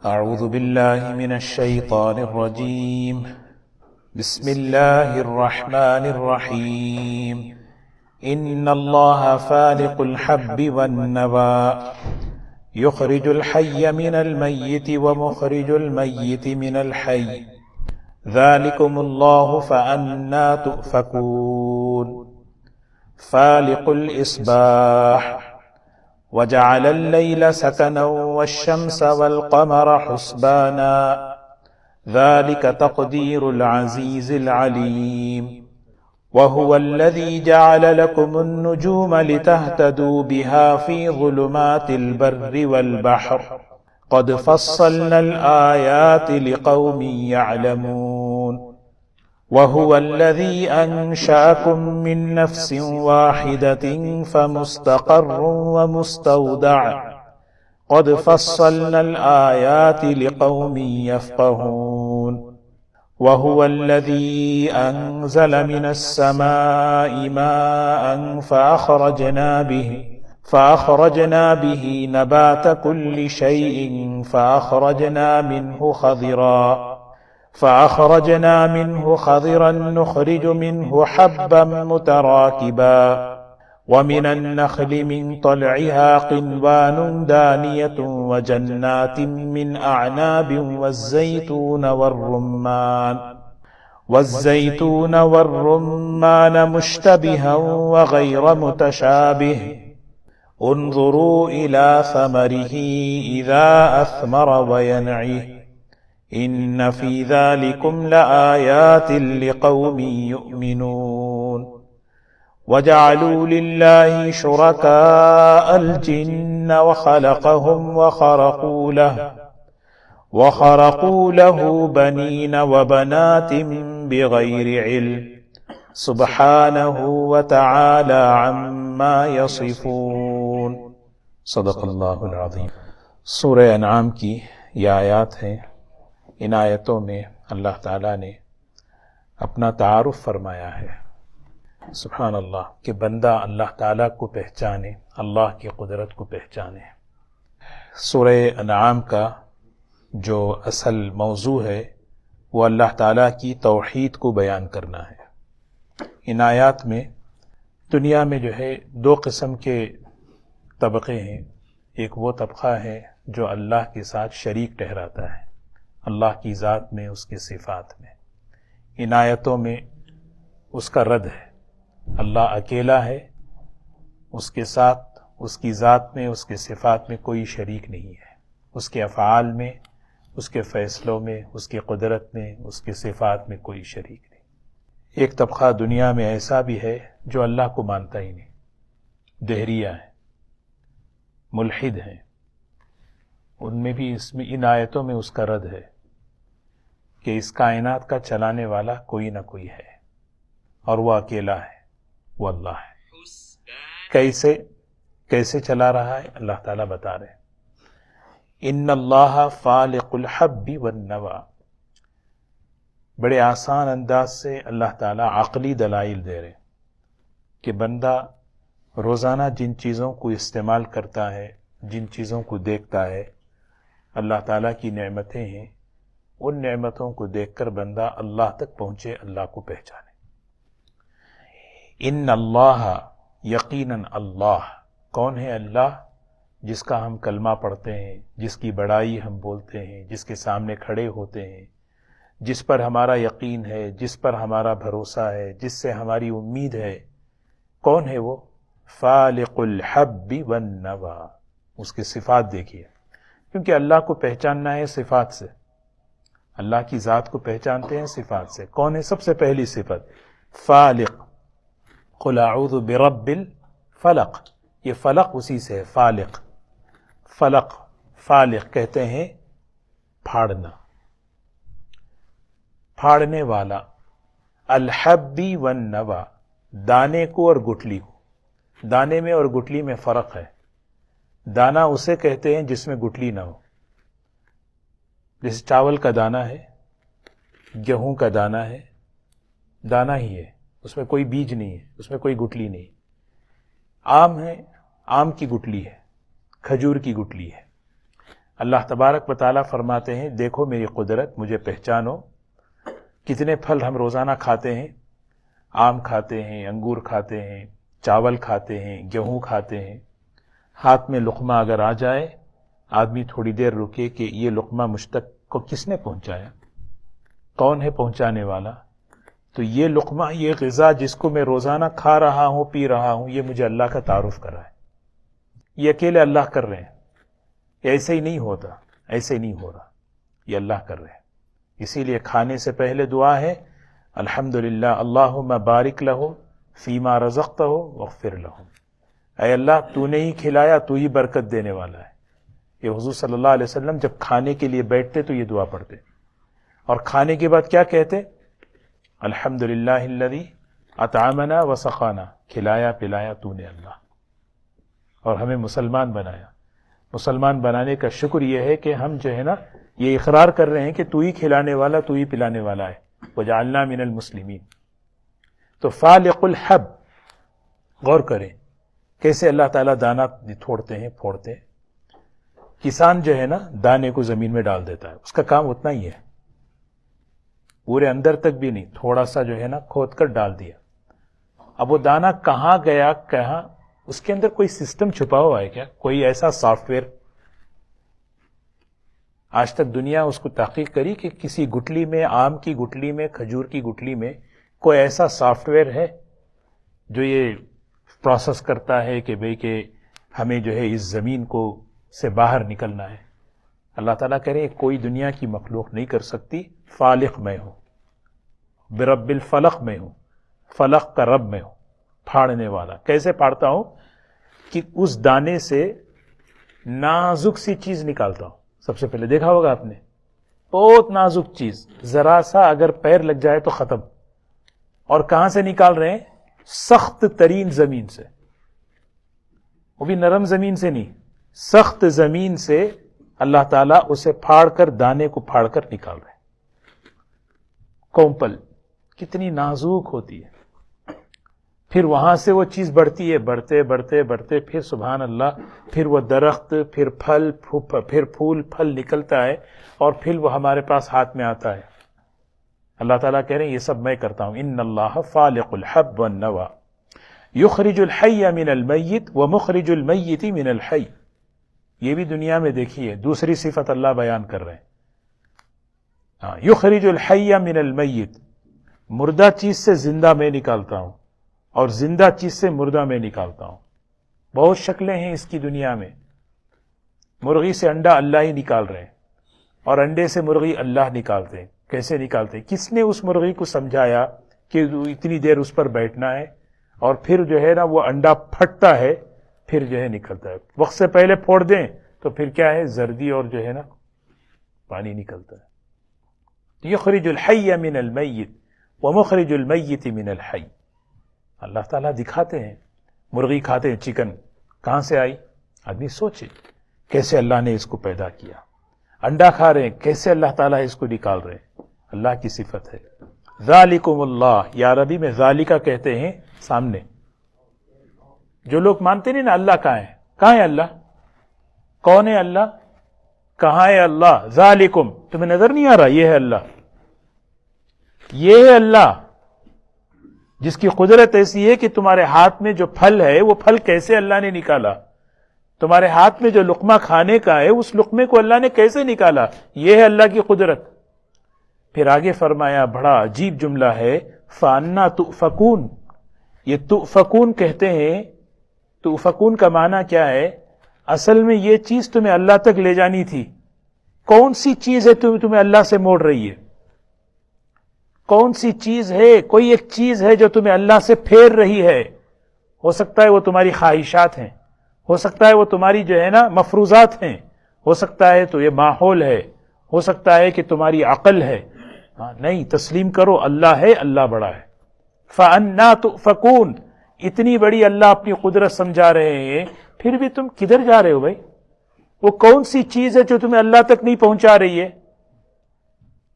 أعوذ بالله من الشيطان الرجيم. بسم الله الرحمن الرحيم. إن الله فالق الحب والنوى يخرج الحي من الميت ومخرج الميت من الحي ذلكم الله فأنى تؤفكون. فالق الإصباح وجعل الليل سكنا والشمس والقمر حسبانا ذلك تقدير العزيز العليم. وهو الذي جعل لكم النجوم لتهتدوا بها في ظلمات البر والبحر قد فصلنا الآيات لقوم يعلمون. وهو الذي أنشأكم من نفس واحدة فمستقر ومستودع قد فصلنا الآيات لقوم يفقهون. وهو الذي أنزل من السماء ماء فأخرجنا به نبات كل شيء فأخرجنا منه خضرا نخرج منه حبا متراكبا ومن النخل من طلعها قنوان دانية وجنات من أعناب والزيتون والرمان مشتبها وغير متشابه انظروا إلى ثمره إذا أثمر وينعه إن في ذلكم لآيات لقوم يؤمنون. وجعلوا لله شركاء الجن وخلقهم وخرقوا له بنين وبنات بغير علم سبحانه وتعالى عما يصفون. صدق اللہ العظیم. سورہ انعام کی یہ آیات ہیں. ان آیتوں میں اللہ تعالیٰ نے اپنا تعارف فرمایا ہے. سبحان اللہ کہ بندہ اللہ تعالیٰ کو پہچانے، اللہ کی قدرت کو پہچانے. سورہ انعام کا جو اصل موضوع ہے وہ اللہ تعالیٰ کی توحید کو بیان کرنا ہے. ان آیات میں دنیا میں جو ہے دو قسم کے طبقے ہیں. ایک وہ طبقہ ہے جو اللہ کے ساتھ شریک ٹھہراتا ہے، اللہ کی ذات میں، اس کی صفات میں. ان آیتوں میں اس کا رد ہے. اللہ اکیلا ہے، اس کے ساتھ، اس کی ذات میں، اس کے صفات میں کوئی شریک نہیں ہے. اس کے افعال میں، اس کے فیصلوں میں، اس کی قدرت میں، اس کی صفات میں کوئی شریک نہیں. ایک طبقہ دنیا میں ایسا بھی ہے جو اللہ کو مانتا ہی نہیں، دہریہ ہے، ملحد ہیں. ان میں بھی ان آیتوں میں اس کا رد ہے کہ اس کائنات کا چلانے والا کوئی نہ کوئی ہے اور وہ اکیلا ہے، وہ اللہ ہے. کیسے چلا رہا ہے اللہ تعالیٰ بتا رہے ہیں. ان اللہ فالق الحب والنوى. بڑے آسان انداز سے اللہ تعالیٰ عقلی دلائل دے رہے کہ بندہ روزانہ جن چیزوں کو استعمال کرتا ہے، جن چیزوں کو دیکھتا ہے، اللہ تعالیٰ کی نعمتیں ہیں، ان نعمتوں کو دیکھ کر بندہ اللہ تک پہنچے، اللہ کو پہچانے. ان اللہ، یقیناً اللہ. کون ہے اللہ؟ جس کا ہم کلمہ پڑھتے ہیں، جس کی بڑائی ہم بولتے ہیں، جس کے سامنے کھڑے ہوتے ہیں، جس پر ہمارا یقین ہے، جس پر ہمارا بھروسہ ہے، جس سے ہماری امید ہے. کون ہے وہ؟ فالق الحب والنوى. اس کی صفات دیکھیے، کیونکہ اللہ کو پہچاننا ہے صفات سے. اللہ کی ذات کو پہچانتے ہیں صفات سے. کون ہے سب سے پہلی صفت؟ فالق. قل اعوذ برب الفلق. یہ فلق اسی سے ہے، فالق. فالق کہتے ہیں پھاڑنا، پھاڑنے والا. الحب والنوى، دانے کو اور گٹلی کو. دانے میں اور گٹلی میں فرق ہے. دانہ اسے کہتے ہیں جس میں گٹلی نہ ہو. جیسے چاول کا دانہ ہے، گیہوں کا دانہ ہے، دانہ ہی ہے، اس میں کوئی بیج نہیں ہے، اس میں کوئی گٹلی نہیں. آم ہے، آم کی گٹلی ہے، کھجور کی گٹلی ہے. اللہ تبارک و تعالیٰ فرماتے ہیں دیکھو میری قدرت، مجھے پہچانو. کتنے پھل ہم روزانہ کھاتے ہیں، آم کھاتے ہیں، انگور کھاتے ہیں، چاول کھاتے ہیں، گیہوں کھاتے ہیں. ہاتھ میں لقمہ اگر آ جائے، آدمی تھوڑی دیر رکے کہ یہ لقمہ مجھ تک کو کس نے پہنچایا، کون ہے پہنچانے والا. تو یہ لقمہ، یہ غذا جس کو میں روزانہ کھا رہا ہوں، پی رہا ہوں، یہ مجھے اللہ کا تعارف کرا ہے. یہ اکیلے اللہ کر رہے ہیں، یہ ایسے ہی نہیں ہوتا، ایسے ہی نہیں ہو رہا، یہ اللہ کر رہے ہیں. اسی لیے کھانے سے پہلے دعا ہے الحمدللہ اللہم بارک لہم فیما رزقتہ واغفر لہم. اے اللہ تو نے ہی کھلایا، تو ہی برکت دینے والا ہے. یہ حضور صلی اللہ علیہ وسلم جب کھانے کے لیے بیٹھتے تو یہ دعا پڑھتے، اور کھانے کے بعد کیا کہتے؟ الحمدللہ الذی اطعمنا وسقانا. کھلایا پلایا تو نے اللہ، اور ہمیں مسلمان بنایا. مسلمان بنانے کا شکر یہ ہے کہ ہم جو ہے نا یہ اقرار کر رہے ہیں کہ تو ہی کھلانے والا، تو ہی پلانے والا ہے. وجعلنا من المسلمین. تو فالق الحب، غور کریں کیسے اللہ تعالیٰ دانا توڑتے ہیں، پھوڑتے ہیں. کسان جو ہے نا دانے کو زمین میں ڈال دیتا ہے، اس کا کام اتنا ہی ہے، پورے اندر تک بھی نہیں، تھوڑا سا جو ہے نا کھود کر ڈال دیا. اب وہ دانا کہاں گیا، کہاں، اس کے اندر کوئی سسٹم چھپا ہوا ہے کیا؟ کوئی ایسا سافٹ ویئر؟ آج تک دنیا اس کو تحقیق کری کہ کسی گٹلی میں، آم کی گٹلی میں، کھجور کی گٹلی میں کوئی ایسا سافٹ ویئر ہے جو یہ پروسیس کرتا ہے کہ بھئی کہ ہمیں جو ہے اس زمین کو سے باہر نکلنا ہے. اللہ تعالیٰ کہہ رہے ہیں کوئی دنیا کی مخلوق نہیں کر سکتی. فالق میں ہوں، برب الفلق میں ہوں، فلق کا رب میں ہوں، پھاڑنے والا. کیسے پھاڑتا ہوں؟ کہ اس دانے سے نازک سی چیز نکالتا ہوں. سب سے پہلے دیکھا ہوگا آپ نے، بہت نازک چیز، ذرا سا اگر پیر لگ جائے تو ختم. اور کہاں سے نکال رہے ہیں؟ سخت ترین زمین سے، وہ بھی نرم زمین سے نہیں، سخت زمین سے اللہ تعالیٰ اسے پھاڑ کر، دانے کو پھاڑ کر نکال رہے ہیں. کومپل کتنی نازک ہوتی ہے. پھر وہاں سے وہ چیز بڑھتی ہے، بڑھتے بڑھتے بڑھتے پھر سبحان اللہ، پھر وہ درخت، پھر پھل، پھر پھول پھل نکلتا ہے، اور پھر وہ ہمارے پاس ہاتھ میں آتا ہے. اللہ تعالیٰ کہہ رہے ہیں یہ سب میں کرتا ہوں. ان اللہ فالق الحب والنوى یخرج الحی من المیت ومخرج المیت من الحی. یہ بھی دنیا میں دیکھیے دوسری صفت اللہ بیان کر رہے ہیں. یخرج الحی من المیت، مردہ چیز سے زندہ میں نکالتا ہوں، اور زندہ چیز سے مردہ میں نکالتا ہوں. بہت شکلیں ہیں اس کی دنیا میں. مرغی سے انڈا اللہ ہی نکال رہے ہیں، اور انڈے سے مرغی اللہ نکالتے ہیں. کیسے نکالتے ہیں؟ کس نے اس مرغی کو سمجھایا کہ اتنی دیر اس پر بیٹھنا ہے، اور پھر جو ہے نا وہ انڈا پھٹتا ہے، پھر جو ہے نکلتا ہے. وقت سے پہلے پھوڑ دیں تو پھر کیا ہے؟ زردی اور جو ہے نا پانی نکلتا ہے. یخرج الحی من المیت ومخرج المیت من الحی. اللہ تعالیٰ دکھاتے ہیں. مرغی کھاتے ہیں چکن، کہاں سے آئی؟ آدمی سوچے کیسے اللہ نے اس کو پیدا کیا. انڈا کھا رہے ہیں، کیسے اللہ تعالیٰ اس کو نکال رہے ہیں. اللہ کی صفت ہے. ذالکم اللہ، یا عربی میں ذالکہ کہتے ہیں سامنے. جو لوگ مانتے نہیں نا اللہ کہاں ہے، کہاں ہے اللہ، کون ہے اللہ، کہاں ہے اللہ. ذالکم، تمہیں نظر نہیں آ رہا؟ یہ ہے اللہ، یہ ہے اللہ جس کی قدرت ایسی ہے کہ تمہارے ہاتھ میں جو پھل ہے وہ پھل کیسے اللہ نے نکالا. تمہارے ہاتھ میں جو لقمہ کھانے کا ہے اس لقمے کو اللہ نے کیسے نکالا. یہ ہے اللہ کی قدرت. پھر آگے فرمایا، بڑا عجیب جملہ ہے، فَأَنَّا تُؤْفَكُونَ. یہ تؤفکون کہتے ہیں. تؤفکون کا معنی کیا ہے؟ اصل میں یہ چیز تمہیں اللہ تک لے جانی تھی. کون سی چیز ہے تمہیں اللہ سے موڑ رہی ہے؟ کون سی چیز ہے؟ کوئی ایک چیز ہے جو تمہیں اللہ سے پھیر رہی ہے. ہو سکتا ہے وہ تمہاری خواہشات ہیں، ہو سکتا ہے وہ تمہاری جو ہے نا مفروضات ہیں، ہو سکتا ہے تو یہ ماحول ہے، ہو سکتا ہے کہ تمہاری عقل ہے. نہیں، تسلیم کرو اللہ ہے، اللہ بڑا ہے. فَأَنَّا تُؤْفَكُونَ. اتنی بڑی اللہ اپنی قدرت سمجھا رہے ہیں، پھر بھی تم کدھر جا رہے ہو بھائی؟ وہ کون سی چیز ہے جو تمہیں اللہ تک نہیں پہنچا رہی ہے؟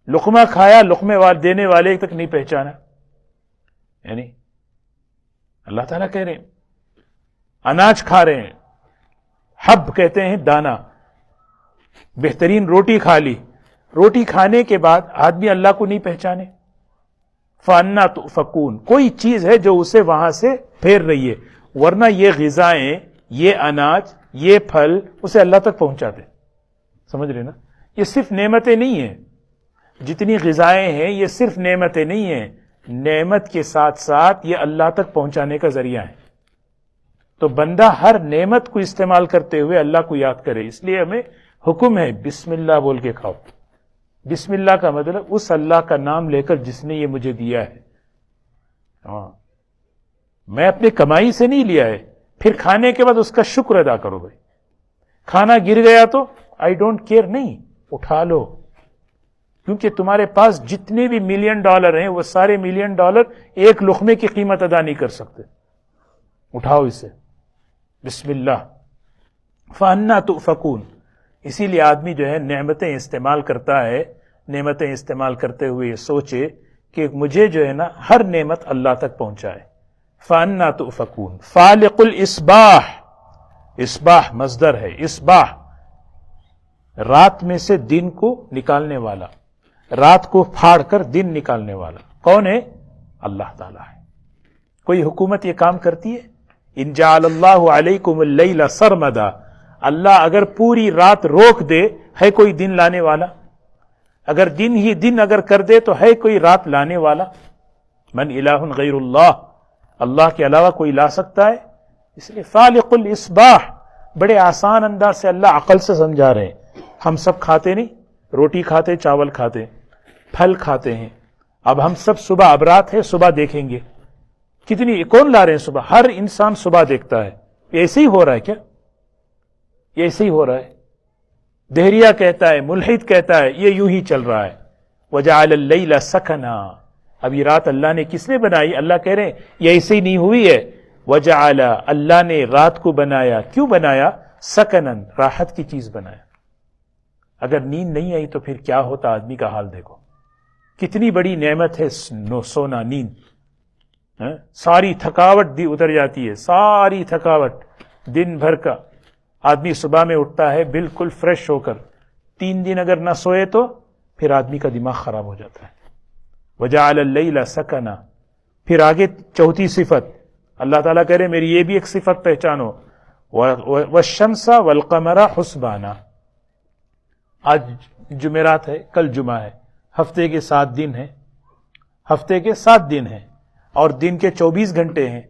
لقمہ کھایا، لقمے دینے والے تک نہیں پہچانا. یعنی اللہ تعالیٰ کہہ رہے ہیں اناج کھا رہے ہیں، حب کہتے ہیں دانا. بہترین روٹی کھا لی، روٹی کھانے کے بعد آدمی اللہ کو نہیں پہچانے، فَأَنَّا تُؤْفَكُونَ، کوئی چیز ہے جو اسے وہاں سے پھیر رہی ہے، ورنہ یہ غذائیں، یہ اناج، یہ پھل اسے اللہ تک پہنچاتے. سمجھ رہے نا؟ یہ صرف نعمتیں نہیں ہیں، جتنی غذائیں ہیں یہ صرف نعمتیں نہیں ہیں، نعمت کے ساتھ ساتھ یہ اللہ تک پہنچانے کا ذریعہ ہے. تو بندہ ہر نعمت کو استعمال کرتے ہوئے اللہ کو یاد کرے. اس لیے ہمیں حکم ہے بسم اللہ بول کے کھاؤ. بسم اللہ کا مطلب اس اللہ کا نام لے کر جس نے یہ مجھے دیا ہے. ہاں، میں اپنی کمائی سے نہیں لیا ہے. پھر کھانے کے بعد اس کا شکر ادا کرو. بھائی کھانا گر گیا تو آئی ڈونٹ کیئر، نہیں، اٹھا لو، کیونکہ تمہارے پاس جتنے بھی $1,000,000 ہیں وہ سارے $1,000,000 ایک لقمے کی قیمت ادا نہیں کر سکتے. اٹھاؤ اسے، بسم اللہ. فَأَنَّا تُؤْفَكُونَ. اسی لیے آدمی جو ہے نعمتیں استعمال کرتا ہے، نعمتیں استعمال کرتے ہوئے یہ سوچے کہ مجھے جو ہے نا ہر نعمت اللہ تک پہنچائے. فَأَنَّا تُؤْفَكُونَ. فَالِقُ الْإِصْبَاحِ، اصباح مصدر ہے. اصباح رات میں سے دن کو نکالنے والا، رات کو پھاڑ کر دن نکالنے والا کون ہے؟ اللہ تعالیٰ ہے. کوئی حکومت یہ کام کرتی ہے؟ ان جعل اللہ علیکم اللیل سرمدا، اللہ اگر پوری رات روک دے ہے کوئی دن لانے والا؟ اگر دن ہی دن اگر کر دے تو ہے کوئی رات لانے والا؟ من الہ غیر اللہ، اللہ کے علاوہ کوئی لا سکتا ہے؟ اس لیے فالق الاصباح بڑے آسان انداز سے اللہ عقل سے سمجھا رہے ہیں. ہم سب کھاتے نہیں، روٹی کھاتے، چاول کھاتے، پھل کھاتے ہیں. اب ہم سب صبح ابرات ہے، صبح دیکھیں گے کتنی، کون لا رہے ہیں صبح؟ ہر انسان صبح دیکھتا ہے. یہ ایسے ہی ہو رہا ہے کیا؟ یہ ایسے ہی ہو رہا ہے. دہریہ کہتا ہے، ملحد کہتا ہے یہ یوں ہی چل رہا ہے. وجعل اللیل سکنا، اب یہ رات اللہ نے کس نے بنائی؟ اللہ کہہ رہے ہیں یہ ایسے ہی نہیں ہوئی ہے. وجعل، اللہ نے رات کو بنایا، کیوں بنایا؟ سکنن، راحت کی چیز بنایا. اگر نیند نہیں آئی تو پھر کیا ہوتا؟ آدمی کا حال دیکھو، کتنی بڑی نعمت ہے سونا، نیند. ساری تھکاوٹ دی اتر جاتی ہے، ساری تھکاوٹ دن بھر کا. آدمی صبح میں اٹھتا ہے بالکل فریش ہو کر. 3 دن اگر نہ سوئے تو پھر آدمی کا دماغ خراب ہو جاتا ہے. وجعل اللیل سکنا. پھر آگے چوتھی صفت اللہ تعالیٰ کہہ رہے میری یہ بھی ایک صفت پہچانو، والشمس والقمر حسبانا. آج جمعرات ہے، کل جمعہ ہے، ہفتے کے 7 دن ہیں، ہفتے کے 7 دن ہیں، اور دن کے 24 گھنٹے ہیں،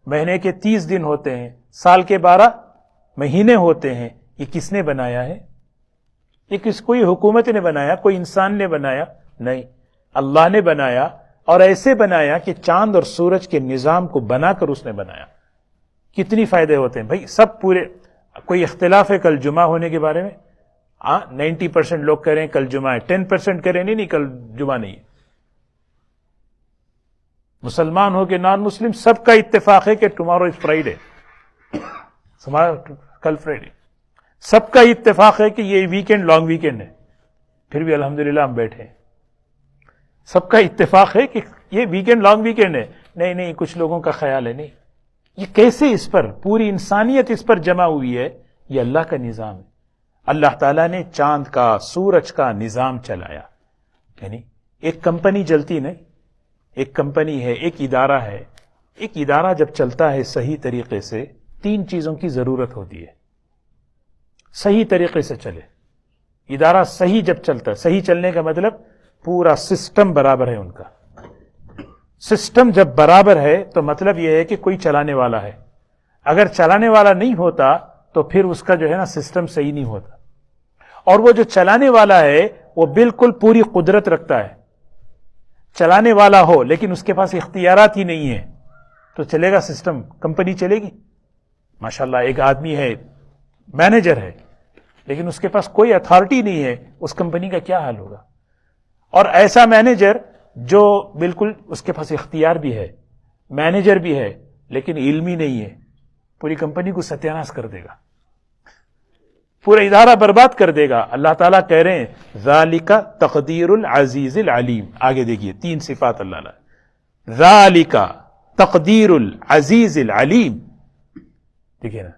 مہینے کے 30 دن ہوتے ہیں، سال کے 12 مہینے ہوتے ہیں. یہ کس نے بنایا ہے؟ یہ کوئی حکومت نے بنایا؟ کوئی انسان نے بنایا؟ نہیں، اللہ نے بنایا. اور ایسے بنایا کہ چاند اور سورج کے نظام کو بنا کر اس نے بنایا. کتنی فائدے ہوتے ہیں بھائی. سب پورے، کوئی اختلاف ہے کل جمعہ ہونے کے بارے میں؟ 90% لوگ کہہ رہے ہیں کل جمعہ ہے، 10% کہہ رہے ہیں نہیں کل جمعہ نہیں ہے. مسلمان ہو کہ نان مسلم سب کا اتفاق ہے کہ ٹمارو از فرائیڈے، کل فرائیڈے. سب کا اتفاق ہے کہ یہ ویکینڈ لانگ ویکینڈ ہے. پھر بھی الحمدللہ ہم بیٹھے ہیں. سب کا اتفاق ہے کہ یہ ویکینڈ لانگ ویکینڈ ہے. نہیں، کچھ لوگوں کا خیال ہے نہیں. یہ کیسے اس پر پوری انسانیت اس پر جمع ہوئی ہے؟ یہ اللہ کا نظام ہے. اللہ تعالیٰ نے چاند کا، سورج کا نظام چلایا. یعنی ایک کمپنی چلتی نہیں، ایک کمپنی ہے، ایک ادارہ ہے. ایک ادارہ جب چلتا ہے صحیح طریقے سے 3 چیزوں کی ضرورت ہوتی ہے. صحیح طریقے سے چلے ادارہ، صحیح جب چلتا ہے، صحیح چلنے کا مطلب پورا سسٹم برابر ہے. ان کا سسٹم جب برابر ہے تو مطلب یہ ہے کہ کوئی چلانے والا ہے. اگر چلانے والا نہیں ہوتا تو پھر اس کا جو ہے نا سسٹم صحیح نہیں ہوتا. اور وہ جو چلانے والا ہے وہ بالکل پوری قدرت رکھتا ہے. چلانے والا ہو لیکن اس کے پاس اختیارات ہی نہیں ہے تو چلے گا سسٹم؟ کمپنی چلے گی؟ ماشاءاللہ ایک آدمی ہے، مینیجر ہے، لیکن اس کے پاس کوئی اتھارٹی نہیں ہے، اس کمپنی کا کیا حال ہوگا؟ اور ایسا مینیجر جو بالکل اس کے پاس اختیار بھی ہے، مینیجر بھی ہے، لیکن علمی نہیں ہے، پوری کمپنی کو ستیاناش کر دے گا، پورا ادارہ برباد کر دے گا. اللہ تعالیٰ کہہ رہے ہیں ذالک تقدیر العزیز العلیم. آگے دیکھیے 3 صفات اللہ نے. ذالک تقدیر العزیز العلیم. دیکھیے نا،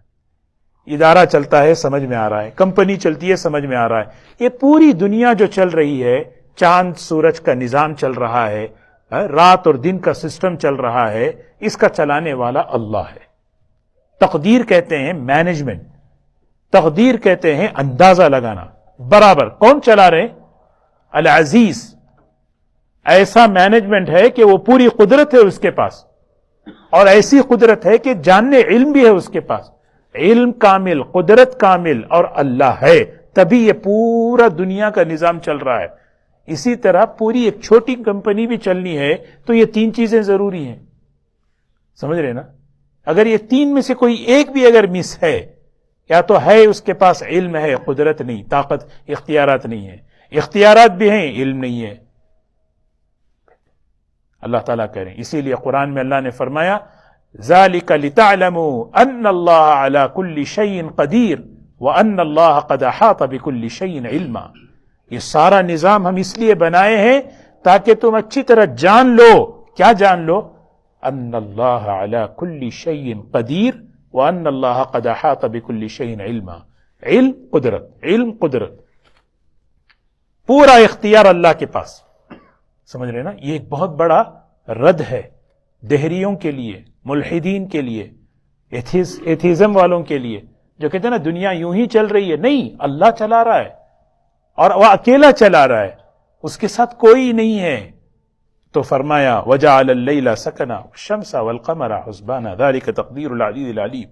ادارہ چلتا ہے سمجھ میں آ رہا ہے، کمپنی چلتی ہے سمجھ میں آ رہا ہے، یہ پوری دنیا جو چل رہی ہے، چاند سورج کا نظام چل رہا ہے، رات اور دن کا سسٹم چل رہا ہے، اس کا چلانے والا اللہ ہے۔ تقدیر کہتے ہیں مینجمنٹ، تقدیر کہتے ہیں اندازہ لگانا، برابر کون چلا رہے؟ العزیز، ایسا مینجمنٹ ہے کہ وہ پوری قدرت ہے اس کے پاس، اور ایسی قدرت ہے کہ جاننے علم بھی ہے اس کے پاس، علم کامل، قدرت کامل، اور اللہ ہے، تبھی یہ پورا دنیا کا نظام چل رہا ہے۔ اسی طرح پوری ایک چھوٹی کمپنی بھی چلنی ہے تو یہ تین چیزیں ضروری ہیں، سمجھ رہے نا؟ اگر یہ تین میں سے کوئی ایک بھی اگر مس ہے، یا تو ہے اس کے پاس علم ہے، قدرت نہیں، طاقت، اختیارات نہیں ہے، اختیارات بھی ہیں، علم نہیں ہے، اللہ تعالیٰ کہہ رہے ہیں۔ اسی لیے قرآن میں اللہ نے فرمایا ذَلِكَ لِتَعْلَمُوا أَنَّ اللَّهَ عَلَى كُلِّ شَيْءٍ قَدِيرٌ وَأَنَّ اللَّهَ قَدْ أَحَاطَ بِكُلِّ شَيْءٍ عِلْمًا۔ یہ سارا نظام ہم اس لیے بنائے ہیں تاکہ تم اچھی طرح جان لو، کیا جان لو؟ أَنَّ اللَّهَ عَلَى كُلِّ شَيْءٍ قَدِيرٌ وَأَنَّ اللَّهَ قَدْ أَحَاطَ بِكُلِّ شَيْءٍ عِلْمًا۔ علم قدرت، علم قدرت، پورا اختیار اللہ کے پاس، سمجھ رہے نا؟ یہ ایک بہت بڑا رد ہے دہریوں کے لیے، ملحدین کے لیے، ایتھیزم والوں کے لیے، جو کہتے ہیں نا دنیا یوں ہی چل رہی ہے۔ نہیں، اللہ چلا رہا ہے، اور وہ اکیلا چلا رہا ہے، اس کے ساتھ کوئی نہیں ہے۔ تو فرمایا وَجَعَلَ اللَّيْلَ سَكَنًا وَالشَّمْسَ وَالْقَمَرَ حُسْبَانًا ذَلِكَ تَقْدِيرُ الْعَزِيزِ الْعَلِيمِ۔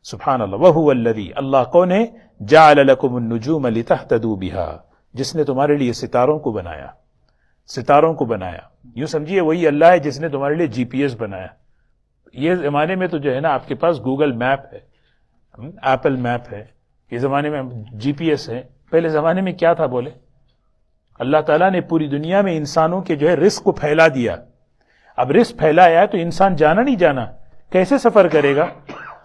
سبحان اللہ۔ وَهُوَ الَّذِي، اللہ کون ہے؟ جَعَلَ لَكُمُ النُّجُومَ لِتَهْتَدُوا بِهَا، جس نے تمہارے لیے ستاروں کو بنایا، ستاروں کو بنایا، یوں سمجھیے وہی اللہ ہے جس نے تمہارے لیے جی پی ایس بنایا۔ یہ زمانے میں تو جو ہے نا آپ کے پاس گوگل میپ ہے، ایپل میپ ہے، یہ زمانے میں جی پی ایس ہے، پہلے زمانے میں کیا تھا بولے؟ اللہ تعالیٰ نے پوری دنیا میں انسانوں کے جو ہے رزق کو پھیلا دیا۔ اب رزق پھیلایا ہے تو انسان جانا نہیں جانا، کیسے سفر کرے گا؟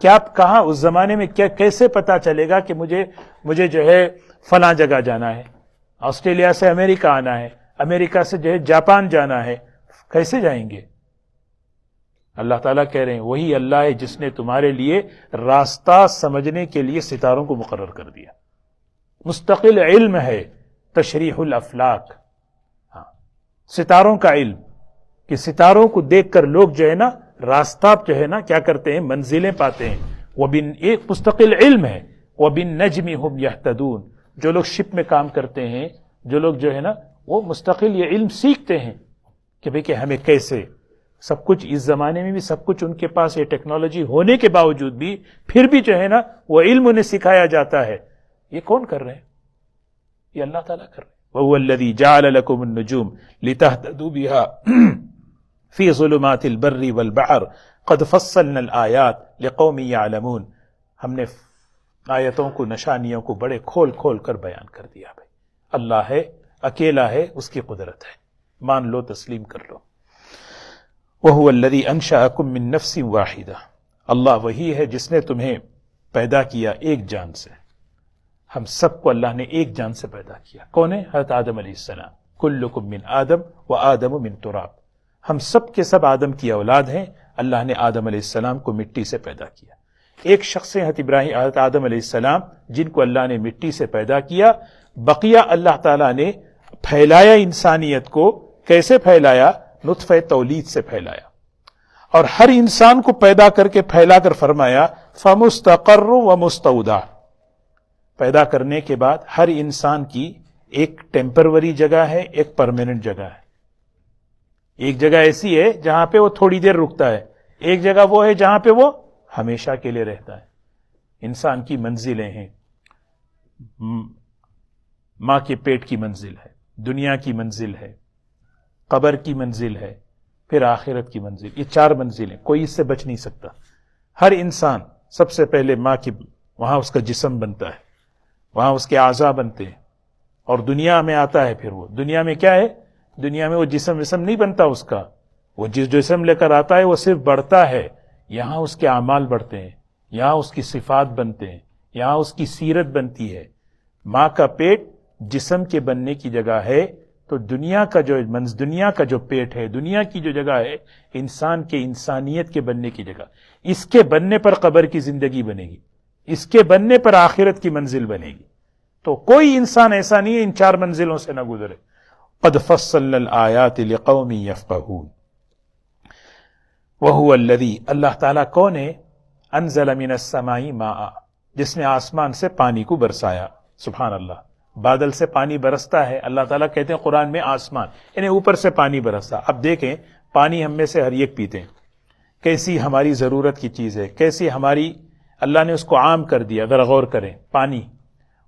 کیا کہاں اس زمانے میں کیسے پتا چلے گا کہ مجھے جو ہے فلاں جگہ جانا ہے، آسٹریلیا سے امریکہ آنا ہے، امریکہ سے جو ہے جاپان جانا ہے، کیسے جائیں گے؟ اللہ تعالیٰ کہہ رہے ہیں وہی اللہ ہے جس نے تمہارے لیے راستہ سمجھنے کے لیے ستاروں کو مقرر کر دیا۔ مستقل علم ہے تشریح الافلاک، ہاں، ستاروں کا علم، کہ ستاروں کو دیکھ کر لوگ جو ہے نا راستہ جو ہے نا کیا کرتے ہیں، منزلیں پاتے ہیں۔ ایک مستقل علم ہے۔ وَبِالنَّجْمِ هُمْ يَهْتَدُونَ، جو لوگ شپ میں کام کرتے ہیں، جو لوگ جو ہے نا وہ مستقل یہ علم سیکھتے ہیں کہ بھئی کہ ہمیں کیسے سب کچھ، اس زمانے میں بھی سب کچھ ان کے پاس یہ ٹیکنالوجی ہونے کے باوجود بھی پھر بھی جو ہے نا وہ علم انہیں سکھایا جاتا ہے۔ یہ کون کر رہے ہیں؟ یہ اللہ تعالیٰ کر رہے ہیں۔ وَهُوَ الَّذِي جَعَلَ لَكُمُ النُّجُومَ لِتَهْتَدُوا بِهَا فِي ظُلُمَاتِ الْبَرِّ وَالْبَحْرِ قَدْ فَصَّلْنَا الْآيَاتِ لِقَوْمٍ يَعْلَمُونَ۔ ہم نے آیتوں کو، نشانیوں کو بڑے کھول کھول کر بیان کر دیا۔ بھائی اللہ ہے، اکیلا ہے، اس کی قدرت ہے، مان لو، تسلیم کر لو۔ وَهُوَ الَّذِي أَنشَأَكُم مِّن نَّفْسٍ وَاحِدَةٍ، اللہ وہی ہے جس نے تمہیں پیدا کیا ایک جان سے۔ ہم سب کو اللہ نے ایک جان سے پیدا کیا۔ کون ہے؟ حضرت آدم علیہ السلام۔ کلکم من آدم و آدم من تراب، ہم سب کے سب آدم کی اولاد ہیں۔ اللہ نے آدم علیہ السلام کو مٹی سے پیدا کیا۔ ایک شخص ہے حضرت آدم علیہ السلام جن کو اللہ نے مٹی سے پیدا کیا۔ بقیہ اللہ تعالیٰ نے پھیلایا انسانیت کو، کیسے پھیلایا؟ نطفہ تولید سے پھیلایا، اور ہر انسان کو پیدا کر کے پھیلا کر فرمایا فمستقر و مستودع۔ پیدا کرنے کے بعد ہر انسان کی ایک ٹیمپروری جگہ ہے، ایک پرماننٹ جگہ ہے۔ ایک جگہ ایسی ہے جہاں پہ وہ تھوڑی دیر رکتا ہے، ایک جگہ وہ ہے جہاں پہ وہ ہمیشہ کے لیے رہتا ہے۔ انسان کی منزلیں ہیں، ماں کے پیٹ کی منزل ہے، دنیا کی منزل ہے، قبر کی منزل ہے، پھر آخرت کی منزل۔ یہ 4 منزلیں، کوئی اس سے بچ نہیں سکتا۔ ہر انسان سب سے پہلے ماں کی، وہاں اس کا جسم بنتا ہے، وہاں اس کے اعضاء بنتے ہیں، اور دنیا میں آتا ہے۔ پھر وہ دنیا میں کیا ہے؟ دنیا میں وہ جسم نہیں بنتا اس کا، وہ جس جسم لے کر آتا ہے وہ صرف بڑھتا ہے۔ یہاں اس کے اعمال بڑھتے ہیں، یہاں اس کی صفات بنتے ہیں، یہاں اس کی سیرت بنتی ہے۔ ماں کا پیٹ جسم کے بننے کی جگہ ہے، تو دنیا کا جو پیٹ ہے، دنیا کی جو جگہ ہے، انسان کے انسانیت کے بننے کی جگہ، اس کے بننے پر قبر کی زندگی بنے گی۔ اس کے بننے پر آخرت کی منزل بنے گی. تو کوئی انسان ایسا نہیں ہے ان 4 منزلوں سے نہ گزرے. قد فصلنا الآیات لقوم یفقہون. وہو الذی، اللہ تعالیٰ کون ہے؟ انزل من السماء ماء، جس نے آسمان سے پانی کو برسایا. سبحان اللہ، بادل سے پانی برستا ہے. اللہ تعالیٰ کہتے ہیں قرآن میں آسمان، یعنی اوپر سے پانی برستا. اب دیکھیں پانی ہم میں سے ہر ایک پیتے ہیں، کیسی ہماری ضرورت کی چیز ہے، کیسی ہماری اللہ نے اس کو عام کر دیا. اگر غور کریں پانی،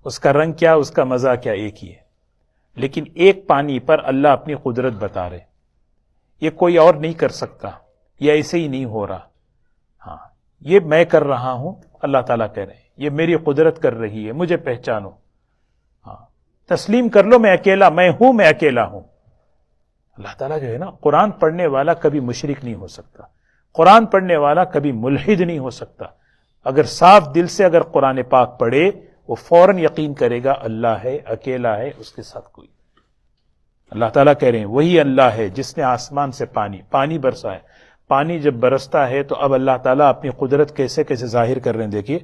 اس کا رنگ کیا، اس کا مزہ کیا، ایک ہی ہے. لیکن ایک پانی پر اللہ اپنی قدرت بتا رہے، یہ کوئی اور نہیں کر سکتا، یہ ایسے ہی نہیں ہو رہا. ہاں یہ میں کر رہا ہوں، اللہ تعالیٰ کہہ رہے ہیں یہ میری قدرت کر رہی ہے، مجھے پہچانو. ہاں تسلیم کر لو، میں اکیلا، میں ہوں، میں اکیلا ہوں. اللہ تعالیٰ جو ہے نا، قرآن پڑھنے والا کبھی مشرک نہیں ہو سکتا، قرآن پڑھنے والا کبھی ملحد نہیں ہو سکتا. اگر صاف دل سے اگر قرآن پاک پڑھے، وہ فوراً یقین کرے گا اللہ ہے، اکیلا ہے، اس کے ساتھ کوئی. اللہ تعالیٰ کہہ رہے ہیں وہی اللہ ہے جس نے آسمان سے پانی برسایا. پانی جب برستا ہے تو اب اللہ تعالیٰ اپنی قدرت کیسے کیسے ظاہر کر رہے ہیں. دیکھیے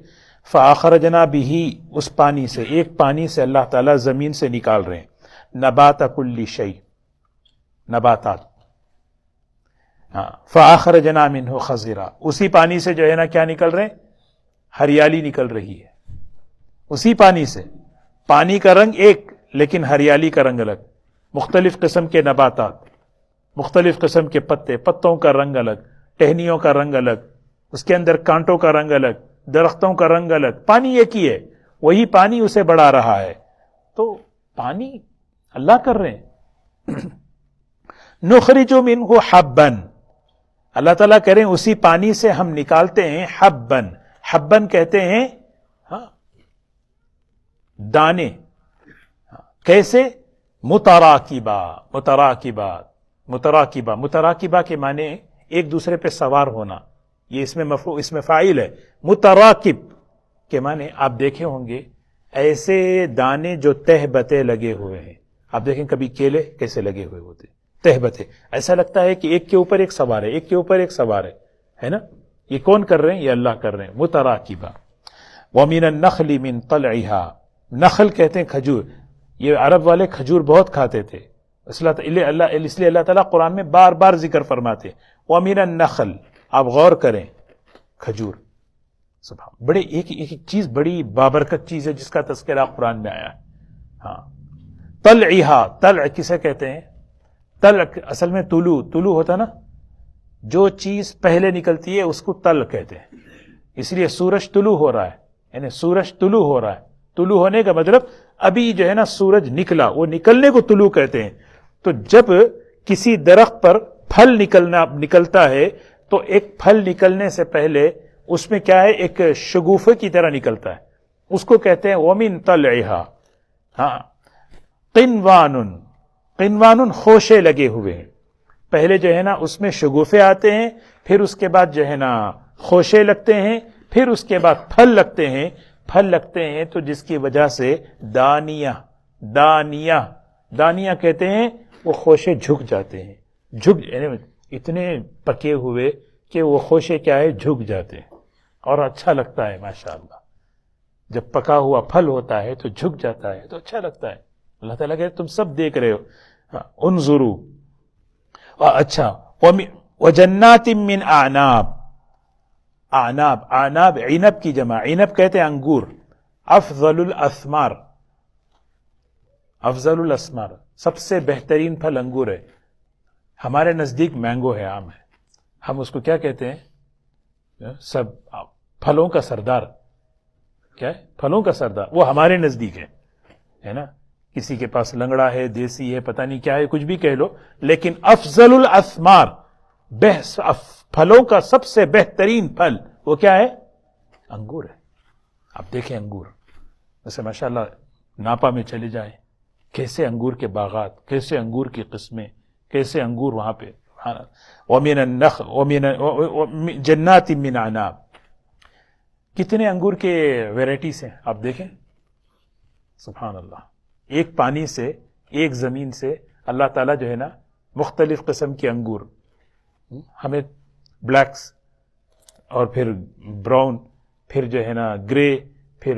فَأَخْرَجْنَا بِهِ، اس پانی سے، ایک پانی سے اللہ تعالیٰ زمین سے نکال رہے ہیں نبات کل شیء، نباتات. ہاں فَأَخْرَجْنَا مِنْهُ خَضِرًا، اسی پانی سے جو ہے نا کیا نکل رہے ہیں؟ ہریالی نکل رہی ہے. اسی پانی سے، پانی کا رنگ ایک لیکن ہریالی کا رنگ الگ. مختلف قسم کے نباتات، مختلف قسم کے پتے، پتوں کا رنگ الگ، ٹہنیوں کا رنگ الگ، اس کے اندر کانٹوں کا رنگ الگ، درختوں کا رنگ الگ. پانی ایک ہی ہے، وہی پانی اسے بڑھا رہا ہے. تو پانی اللہ کر رہے ہیں. نخرج منہ حبا، اللہ تعالیٰ کہہ رہے ہیں اسی پانی سے ہم نکالتے ہیں حبن. حبن کہتے ہیں دانے. کیسے؟ متراکبہ. متراکبہ کے معنی ایک دوسرے پہ سوار ہونا، یہ اس میں فاعل ہے. متراکب کے معنی آپ دیکھے ہوں گے ایسے دانے جو تہ بتے لگے ہوئے ہیں. آپ دیکھیں کبھی کیلے کیسے لگے ہوئے ہوتے، تہ بتے، ایسا لگتا ہے کہ ایک کے اوپر ایک سوار ہے، ایک کے اوپر ایک سوار ہے نا. یہ کون کر رہے ہیں؟ یہ اللہ کر رہے ہیں. متراکبہ. وَمِنَ النَّخْلِ مِن طَلْعِهَا، نخل کہتے ہیں کھجور. یہ عرب والے کھجور بہت کھاتے تھے، اس لیے اللہ تعالیٰ قرآن میں بار بار ذکر فرماتے. وَمِنَ النَّخْلِ، آپ غور کریں، کھجور. سبحان، بڑے ایک چیز بڑی بابرکت چیز ہے جس کا تذکرہ قرآن میں آیا ہے. ہاں طلعها، طلع کسے کہتے ہیں؟ طلع اصل میں طلوع ہوتا نا، جو چیز پہلے نکلتی ہے اس کو طلع کہتے ہیں. اس لیے سورج طلوع ہو رہا ہے، یعنی سورج طلوع ہو رہا ہے. طلوع ہونے کا مطلب ابھی جو ہے نا سورج نکلا، وہ نکلنے کو طلوع کہتے ہیں. تو جب کسی درخت پر پھل نکلتا ہے تو ایک پھل نکلنے سے پہلے اس میں کیا ہے؟ ایک شگوفے کی طرح نکلتا ہے، اس کو کہتے ہیں وَمِن طَلْعِهَا. ہاں قنوان، خوشے لگے ہوئے ہیں. پہلے جو ہے نا اس میں شگوفے آتے ہیں، پھر اس کے بعد جو ہے نا خوشے لگتے ہیں، پھر اس کے بعد پھل لگتے ہیں. پھل لگتے ہیں تو جس کی وجہ سے دانیہ کہتے ہیں، وہ خوشے جھک جاتے ہیں. یعنی اتنے پکے ہوئے کہ وہ خوشے کیا ہے؟ جھک جاتے ہیں، اور اچھا لگتا ہے ماشاءاللہ. جب پکا ہوا پھل ہوتا ہے تو جھک جاتا ہے تو اچھا لگتا ہے. اللہ تعالیٰ کہتے تم سب دیکھ رہے ہو. انظروا. اچھا وجنات من اعناب. اعناب عنب کی جمع، عنب کہتے ہیں انگور. افضل الاسمار، سب سے بہترین پھل انگور ہے. ہمارے نزدیک مینگو ہے، آم ہے، ہم اس کو کیا کہتے ہیں؟ سب پھلوں کا سردار. کیا ہے؟ پھلوں کا سردار. وہ ہمارے نزدیک ہے نا. کسی کے پاس لنگڑا ہے، دیسی ہے، پتہ نہیں کیا ہے، کچھ بھی کہہ لو، لیکن افضل الاسمار، پھلوں کا سب سے بہترین پھل وہ کیا ہے؟ انگور ہے. آپ دیکھیں انگور، ویسے ماشاءاللہ ناپا میں چلے جائیں، کیسے انگور کے باغات، کیسے انگور کی قسمیں، کیسے انگور وہاں پہ. وَمِنَ النَّخْلِ وَمِنَ جَنَّاتٍ مِّنْ أَعْنَابٍ. کتنے انگور کے ویرائٹیز ہیں آپ دیکھیں. سبحان اللہ. ایک پانی سے، ایک زمین سے اللہ تعالیٰ جو ہے نا مختلف قسم کے انگور، ہمیں بلیکس اور پھر براؤن، پھر جو ہے نا گرے، پھر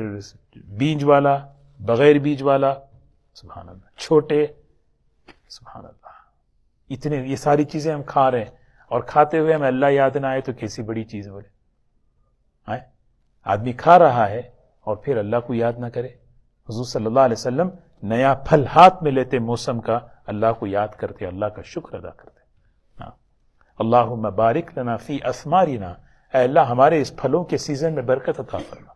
بیج والا، بغیر بیج والا، سبحان اللہ، چھوٹے، سبحان اللہ، اتنے یہ ساری چیزیں ہم کھا رہے ہیں، اور کھاتے ہوئے ہمیں اللہ یاد نہ آئے تو کیسی بڑی چیز بولے. آدمی کھا رہا ہے اور پھر اللہ کو یاد نہ کرے. حضور صلی اللہ علیہ وسلم نیا پھل ہاتھ میں لیتے موسم کا، اللہ کو یاد کرتے، اللہ کا شکر ادا کرتے. اللہم بارک لنا فی اسمارنا، اے اللہ ہمارے اس پھلوں کے سیزن میں برکت عطا فرما.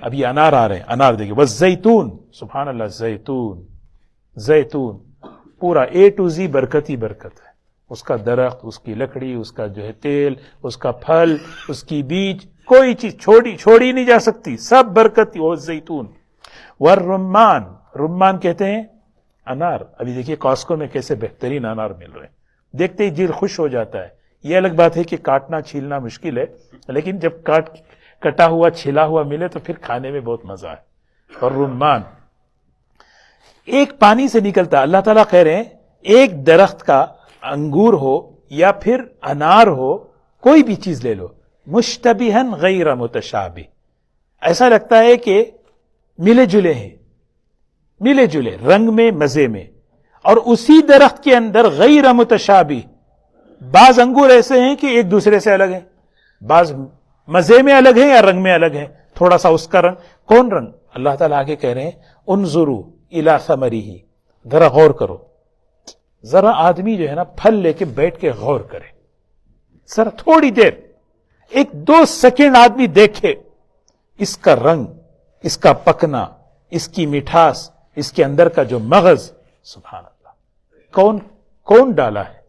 ابھی انار آ رہے ہیں، انار دیکھیں، والزیتون، سبحان اللہ، زیتون، زیتون پورا A to Z برکت ہی برکت ہے. اس کا درخت، اس کی لکڑی، اس کا جو ہے تیل، اس کا پھل، اس کی بیج، کوئی چیز چھوڑی نہیں جا سکتی، سب برکت. والزیتون والرمان، رمان کہتے ہیں انار. ابھی دیکھیے کاسکو میں کیسے بہترین انار مل رہے ہیں، دیکھتے ہی دل خوش ہو جاتا ہے. یہ الگ بات ہے کہ کاٹنا چھیلنا مشکل ہے، لیکن جب کٹا ہوا چھلا ہوا ملے تو پھر کھانے میں بہت مزہ ہے. اور رمان ایک پانی سے نکلتا. اللہ تعالیٰ کہہ رہے ہیں ایک درخت کا انگور ہو یا پھر انار ہو، کوئی بھی چیز لے لو، مشتبہن غیر متشابہ، ایسا لگتا ہے کہ ملے جلے ہیں، ملے جلے رنگ میں، مزے میں، اور اسی درخت کے اندر غیر متشابہ. بعض انگور ایسے ہیں کہ ایک دوسرے سے الگ ہیں، بعض مزے میں الگ ہیں یا رنگ میں الگ ہیں، تھوڑا سا اس کا رنگ. کون رنگ؟ اللہ تعالیٰ آگے کہہ رہے ہیں انظروا الی ثمرہ، ذرا غور کرو. ذرا آدمی جو ہے نا پھل لے کے بیٹھ کے غور کرے، ذرا تھوڑی دیر، 1-2 سیکنڈ آدمی دیکھے اس کا رنگ، اس کا پکنا، اس کی مٹھاس، اس کے اندر کا جو مغز. سبحان اللہ، کون ڈالا ہے؟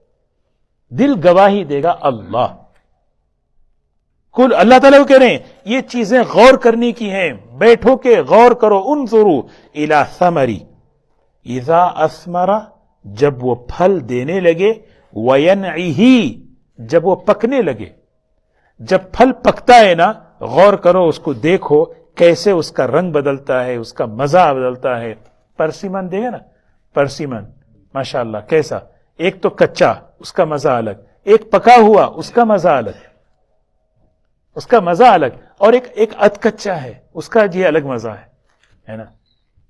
دل گواہی دے گا اللہ. کل اللہ تعالیٰ کو کہہ رہے ہیں یہ چیزیں غور کرنے کی ہیں، بیٹھو کے غور کرو. انظروا الی ثمرہ اذا اثمر، جب وہ پھل دینے لگے، وینعہ، جب وہ پکنے لگے. جب پھل پکتا ہے نا، غور کرو، اس کو دیکھو کیسے اس کا رنگ بدلتا ہے، اس کا مزہ بدلتا ہے. پرسیمن دے گا نا، پرسیمن ماشاءاللہ کیسا، ایک تو کچا اس کا مزہ الگ، ایک پکا ہوا اس کا مزہ الگ، اس کا مزہ الگ، اور ایک ادھ کچا ہے اس کا جی الگ مزہ ہے نا.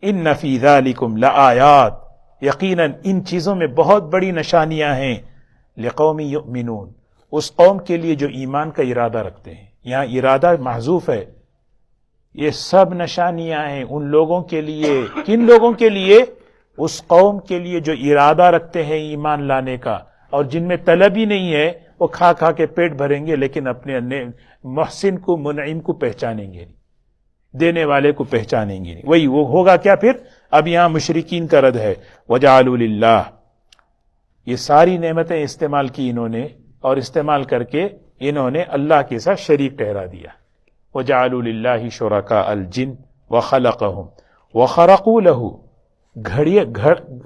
ان فی ذالکم لآیات، یقیناً ان چیزوں میں بہت بڑی نشانیاں ہیں. لقوم یؤمنون، اس قوم کے لیے جو ایمان کا ارادہ رکھتے ہیں. یہاں ارادہ محذوف ہے. یہ سب نشانیاں ہیں ان لوگوں کے لیے. کن لوگوں کے لیے؟ اس قوم کے لیے جو ارادہ رکھتے ہیں ایمان لانے کا، اور جن میں طلب ہی نہیں ہے، وہ کھا کھا کے پیٹ بھریں گے لیکن اپنے محسن کو، منعم کو پہچانیں گے نہیں، دینے والے کو پہچانیں گے نہیں. وہی وہ ہوگا کیا پھر؟ اب یہاں مشرکین کا رد ہے. وجعلوا للہ، یہ ساری نعمتیں استعمال کی انہوں نے، اور استعمال کر کے انہوں نے اللہ کے ساتھ شریک ٹھہرا دیا. وجعلوا للہ شرکاء الجن وخلقهم وخرقوا له،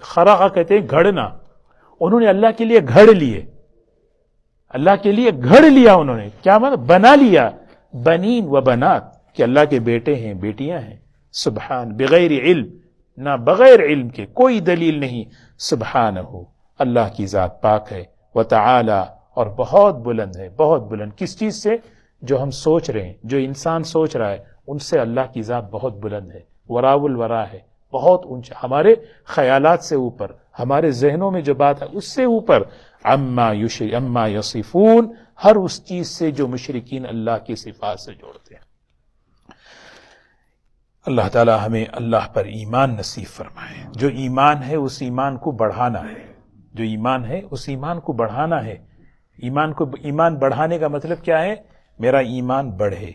خرقہ کہتے ہیں گھڑنا. انہوں نے اللہ کے لیے گھڑ لیے، اللہ کے لیے گھڑ لیا انہوں نے. کیا مطلب؟ بنا لیا. بنین و بنات، کہ اللہ کے بیٹے ہیں، بیٹیاں ہیں. سبحان، بغیر علم، نہ بغیر علم کے، کوئی دلیل نہیں. سبحانہ، اللہ کی ذات پاک ہے. وتعالی، اور بہت بلند ہے، بہت بلند. کس چیز سے؟ جو ہم سوچ رہے ہیں، جو انسان سوچ رہا ہے، ان سے اللہ کی ذات بہت بلند ہے. وراء الورا ہے، بہت اونچا، ہمارے خیالات سے اوپر، ہمارے ذہنوں میں جو بات ہے اس سے اوپر. اما یصفون، ہر اس چیز سے جو مشرکین اللہ کی صفات سے جوڑتے ہیں. اللہ تعالی ہمیں اللہ پر ایمان نصیب فرمائے. جو ایمان ہے اس ایمان کو بڑھانا ہے، جو ایمان ہے اس ایمان کو بڑھانا ہے. ایمان بڑھانے کا مطلب کیا ہے؟ میرا ایمان بڑھے.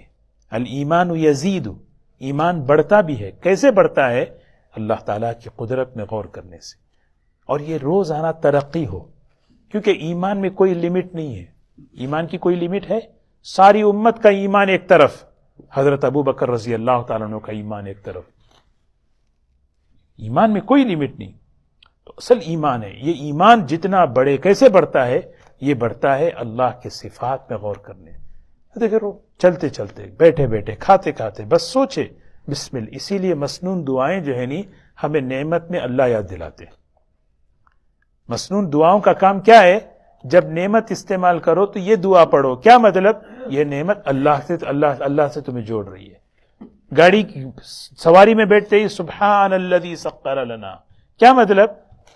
الایمان یزید، ایمان بڑھتا بھی ہے. کیسے بڑھتا ہے؟ اللہ تعالیٰ کی قدرت میں غور کرنے سے، اور یہ روزانہ ترقی ہو. کیونکہ ایمان میں کوئی لمٹ نہیں ہے. ایمان کی کوئی لمٹ ہے؟ ساری امت کا ایمان ایک طرف، حضرت ابو بکر رضی اللہ تعالیٰ عنہ کا ایمان ایک طرف. ایمان میں کوئی لمٹ نہیں. تو اصل ایمان ہے. یہ ایمان جتنا بڑھے، کیسے بڑھتا ہے؟ یہ بڑھتا ہے اللہ کے صفات میں غور کرنے. دیکھو چلتے چلتے، بیٹھے بیٹھے، کھاتے کھاتے بس سوچے بسم اللہ. اسی لیے مسنون دعائیں جو ہے نہیں، ہمیں نعمت میں اللہ یاد دلاتے ہیں. مسنون دعاؤں کا کام کیا ہے؟ جب نعمت استعمال کرو تو یہ دعا پڑھو. کیا مطلب؟ یہ نعمت اللہ سے تمہیں جوڑ رہی ہے. گاڑی کی سواری میں بیٹھتے ہی سبحان الذی سخر لنا، کیا مطلب؟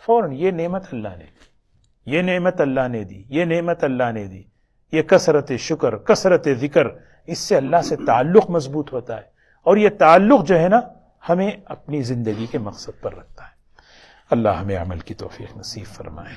فوراً یہ نعمت اللہ نے دی، یہ نعمت اللہ نے دی، یہ نعمت اللہ نے دی. یہ کثرت شکر، کثرت ذکر، اس سے اللہ سے تعلق مضبوط ہوتا ہے، اور یہ تعلق جو ہے نا ہمیں اپنی زندگی کے مقصد پر رکھتا ہے. اللہ ہمیں عمل کی توفیق نصیب فرمائے.